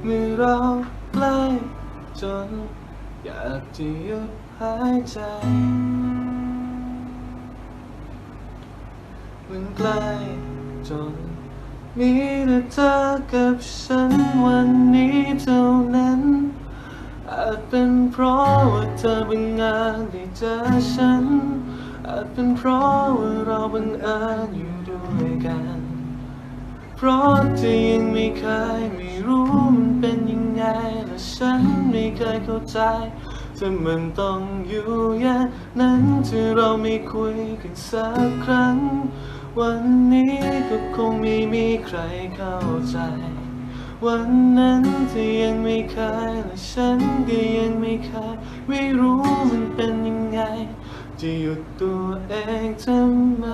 เมื่อเราใกล้จนอยากจะหยุดหายใจมันใกล้จนมีแต่เธอกับฉันวันนี้เท่านั้นอาจเป็นเพราะว่าเธอบังเอิญได้เจอฉันอาจเป็นเพราะว่าเราบังเอิญอยู่ด้วยกันเพราะเธอยังไม่เคยไม่รู้มันเป็นยังไงและฉันไม่เคยเข้าใจถ้ามันต้องอยู่อย่างนั้นที่เราไม่คุยกันสักครั้งวันนี้ก็คงไม่มีใครเข้าใจวันนั้นที่ยังไม่เคยและฉันก็ยังไม่เคยไม่รู้มันเป็นยังไงจะหยุดตัวเองทำไม